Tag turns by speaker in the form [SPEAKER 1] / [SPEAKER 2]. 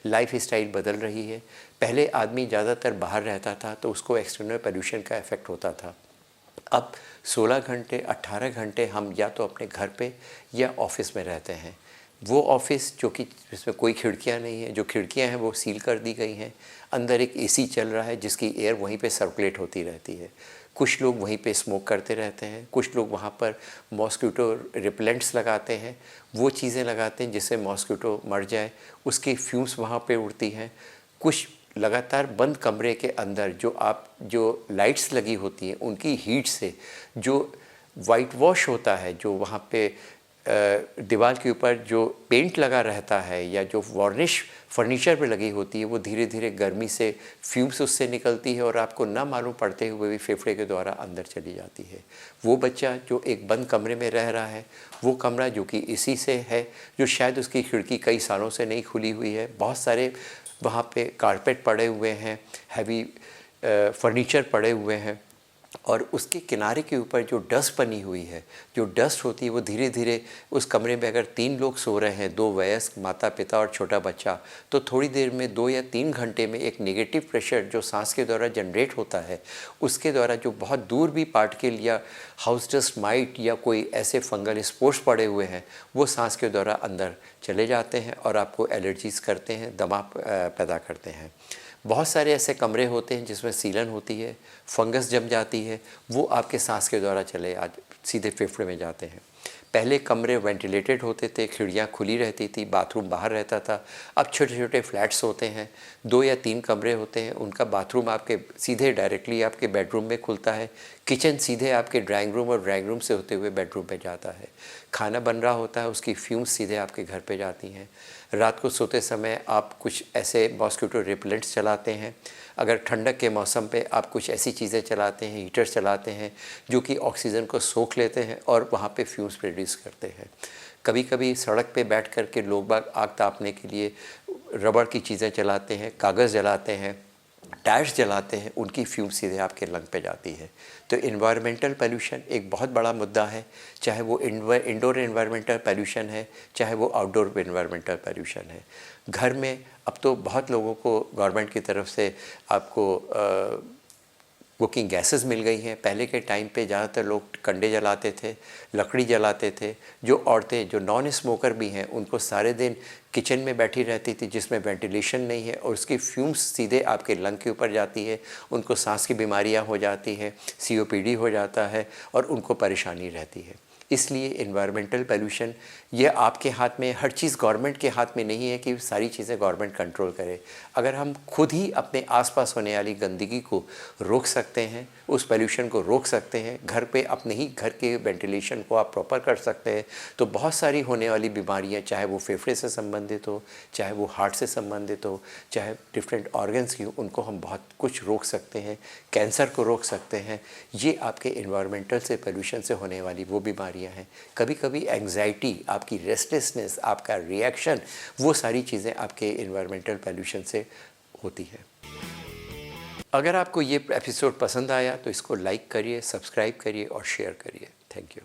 [SPEAKER 1] Life style बदल रही है। पहले आदमी ज़्यादातर बाहर रहता था तो उसको एक्सटर्नल पोल्यूशन का इफ़ेक्ट होता था। अब 16 घंटे 18 घंटे हम या तो अपने घर पे या ऑफिस में रहते हैं। वो ऑफिस जो कि जिसमें कोई खिड़कियां नहीं है, जो खिड़कियां हैं वो सील कर दी गई हैं। अंदर एक एसी चल रहा है जिसकी एयर वहीं पे सर्कुलेट होती रहती है। कुछ लोग वहीं पे स्मोक करते रहते हैं, कुछ लोग वहाँ पर मॉस्किटो रिपेलेंट्स लगाते हैं, वो चीज़ें लगाते हैं जिससे मॉस्किटो मर जाए, उसकी फ्यूम्स वहाँ पे उड़ती हैं। कुछ लगातार बंद कमरे के अंदर जो लाइट्स लगी होती हैं उनकी हीट से जो वाइट वॉश होता है, जो वहाँ पे दीवार के ऊपर जो पेंट लगा रहता है या जो वार्निश फर्नीचर पे लगी होती है, वो धीरे धीरे गर्मी से फ्यूम्स उससे निकलती है और आपको ना मालूम पड़ते हुए भी फेफड़े के द्वारा अंदर चली जाती है। वो बच्चा जो एक बंद कमरे में रह रहा है, वो कमरा जो कि इसी से है, जो शायद उसकी खिड़की कई सालों से नहीं खुली हुई है, बहुत सारे वहाँ पे कारपेट पड़े हुए हैं, हैवी फर्नीचर पड़े हुए हैं, और उसके किनारे के ऊपर जो डस्ट बनी हुई है, जो डस्ट होती है वो धीरे धीरे उस कमरे में अगर 3 लोग सो रहे हैं, 2 वयस्क, माता पिता और छोटा बच्चा, तो थोड़ी देर में 2 या 3 घंटे में एक नेगेटिव प्रेशर जो सांस के द्वारा जनरेट होता है, उसके द्वारा जो बहुत दूर भी पार्टिकल या हाउस डस्ट माइट या कोई ऐसे फंगल स्पोर्स पड़े हुए हैं, वो सांस के द्वारा अंदर चले जाते हैं और आपको एलर्जीज़ करते हैं, दमा पैदा करते हैं। बहुत सारे ऐसे कमरे होते हैं जिसमें सीलन होती है, फंगस जम जाती है, वो आपके सांस के द्वारा सीधे फेफड़े में जाते हैं। पहले कमरे वेंटिलेटेड होते थे, खिड़कियाँ खुली रहती थी, बाथरूम बाहर रहता था। अब छोटे छोटे फ्लैट्स होते हैं, 2 या 3 कमरे होते हैं, उनका बाथरूम आपके सीधे डायरेक्टली आपके बेडरूम में खुलता है, किचन सीधे आपके ड्राइंग रूम और ड्राइंग रूम से होते हुए बेडरूम पे जाता है। खाना बन रहा होता है, उसकी फ्यूम्स सीधे आपके घर पे जाती हैं। रात को सोते समय आप कुछ ऐसे मॉस्किटो रिपेलेंट्स चलाते हैं। अगर ठंडक के मौसम पे आप कुछ ऐसी चीज़ें चलाते हैं, हीटर चलाते हैं, जो कि ऑक्सीजन को सोख लेते हैं और वहाँ पे फ्यूम्स प्रोड्यूस करते हैं। कभी कभी सड़क पे बैठ कर के लोग बाग आग तापने के लिए रबड़ की चीज़ें चलाते हैं, कागज़ जलाते हैं, टायर्स जलाते हैं, उनकी फ्यूम सीधे आपके लंग पे जाती है। तो इन्वायरमेंटल पोल्यूशन एक बहुत बड़ा मुद्दा है, चाहे वो इंडोर इन्वायरमेंटल पोल्यूशन है, चाहे वो आउटडोर इन्वायरमेंटल पोल्यूशन है। घर में अब तो बहुत लोगों को गवर्नमेंट की तरफ से आपको कुकिंग गैसेस मिल गई हैं। पहले के टाइम पे ज़्यादातर लोग कंडे जलाते थे, लकड़ी जलाते थे। जो औरतें जो नॉन स्मोकर भी हैं, उनको सारे दिन किचन में बैठी रहती थी जिसमें वेंटिलेशन नहीं है और उसकी फ्यूम्स सीधे आपके लंग के ऊपर जाती है, उनको सांस की बीमारियां हो जाती हैं, COPD हो जाता है और उनको परेशानी रहती है। इसलिए इन्वायरमेंटल पोल्यूशन ये आपके हाथ में, हर चीज़ गवर्नमेंट के हाथ में नहीं है कि सारी चीज़ें गवर्नमेंट कंट्रोल करे। अगर हम खुद ही अपने आसपास होने वाली गंदगी को रोक सकते हैं, उस पोल्यूशन को रोक सकते हैं, घर पे अपने ही घर के वेंटिलेशन को आप प्रॉपर कर सकते हैं, तो बहुत सारी होने वाली बीमारियां, चाहे वो फेफड़े से संबंधित हो, चाहे वो हार्ट से संबंधित हो, चाहे डिफरेंट ऑर्गन्स की हो, उनको हम बहुत कुछ रोक सकते हैं। कैंसर को रोक सकते हैं। ये आपके इन्वायरमेंटल से, पोल्यूशन से होने वाली वो बीमारियां हैं। कभी कभी एंग्जाइटी, आपकी रेस्टलेसनेस, आपका रिएक्शन, वो सारी चीज़ें आपके इन्वायरमेंटल पोल्यूशन से होती है। अगर आपको ये एपिसोड पसंद आया तो इसको लाइक करिए, सब्सक्राइब करिए और शेयर करिए। Thank you.